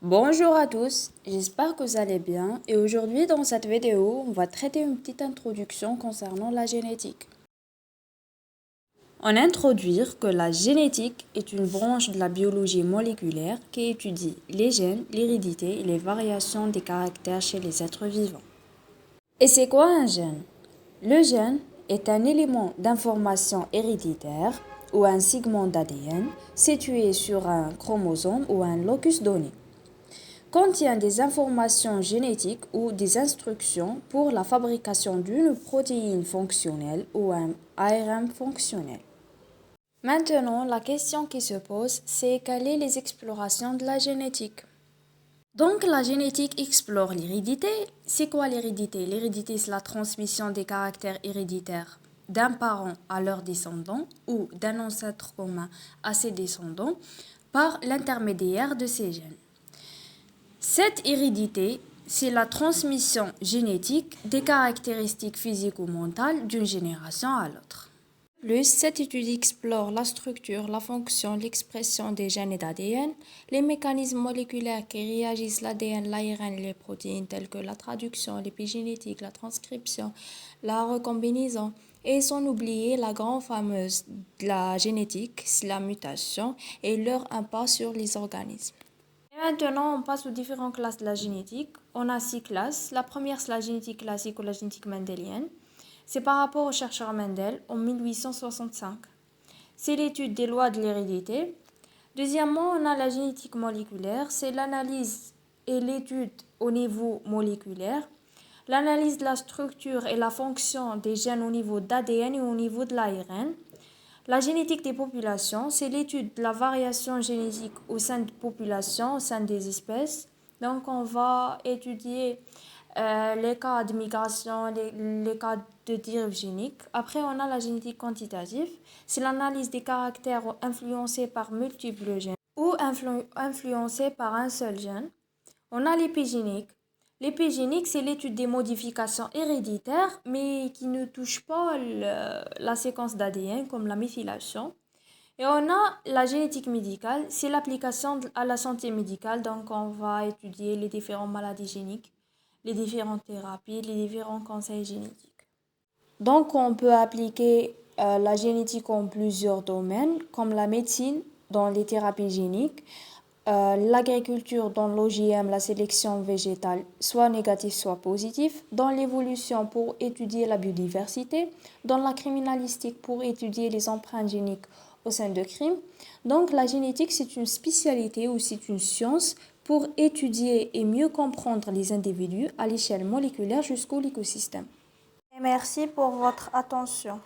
Bonjour à tous, j'espère que vous allez bien et aujourd'hui dans cette vidéo, on va traiter une petite introduction concernant la génétique. On introduire que la génétique est une branche de la biologie moléculaire qui étudie les gènes, l'hérédité et les variations des caractères chez les êtres vivants. Et c'est quoi un gène? Le gène est un élément d'information héréditaire ou un segment d'ADN situé sur un chromosome ou un locus donné. Contient des informations génétiques ou des instructions pour la fabrication d'une protéine fonctionnelle ou un ARN fonctionnel. Maintenant, la question qui se pose, c'est quelles sont les explorations de la génétique? Donc, la génétique explore l'hérédité. C'est quoi l'hérédité? L'hérédité, c'est la transmission des caractères héréditaires d'un parent à leurs descendants ou d'un ancêtre commun à ses descendants par l'intermédiaire de ces gènes. Cette hérédité, c'est la transmission génétique des caractéristiques physiques ou mentales d'une génération à l'autre. Plus, cette étude explore la structure, la fonction, l'expression des gènes et d'ADN, les mécanismes moléculaires qui réagissent l'ADN, l'ARN et les protéines telles que la traduction, l'épigénétique, la transcription, la recombinaison, et sans oublier la grande fameuse de la génétique, c'est la mutation et leur impact sur les organismes. Maintenant, on passe aux différentes classes de la génétique. On a 6 classes. La première, c'est la génétique classique ou la génétique mendélienne. C'est par rapport au chercheur Mendel en 1865. C'est l'étude des lois de l'hérédité. Deuxièmement, on a la génétique moléculaire. C'est l'analyse et l'étude au niveau moléculaire. L'analyse de la structure et la fonction des gènes au niveau d'ADN et au niveau de l'ARN. La génétique des populations, c'est l'étude de la variation génétique au sein de populations, au sein des espèces. Donc, on va étudier les cas de migration, les cas de dérive génique. Après, on a la génétique quantitative. C'est l'analyse des caractères influencés par multiples gènes ou influencés par un seul gène. On a l'épigénique. L'épigénique, c'est l'étude des modifications héréditaires, mais qui ne touchent pas la séquence d'ADN, comme la méthylation. Et on a la génétique médicale, c'est l'application à la santé médicale, donc on va étudier les différentes maladies géniques, les différentes thérapies, les différents conseils génétiques. Donc on peut appliquer la génétique en plusieurs domaines, comme la médecine dans les thérapies géniques, l'agriculture dans l'OGM, la sélection végétale, soit négative, soit positive, dans l'évolution pour étudier la biodiversité, dans la criminalistique pour étudier les empreintes géniques au sein de crimes. Donc la génétique, c'est une spécialité ou c'est une science pour étudier et mieux comprendre les individus à l'échelle moléculaire jusqu'au l'écosystème. Et merci pour votre attention.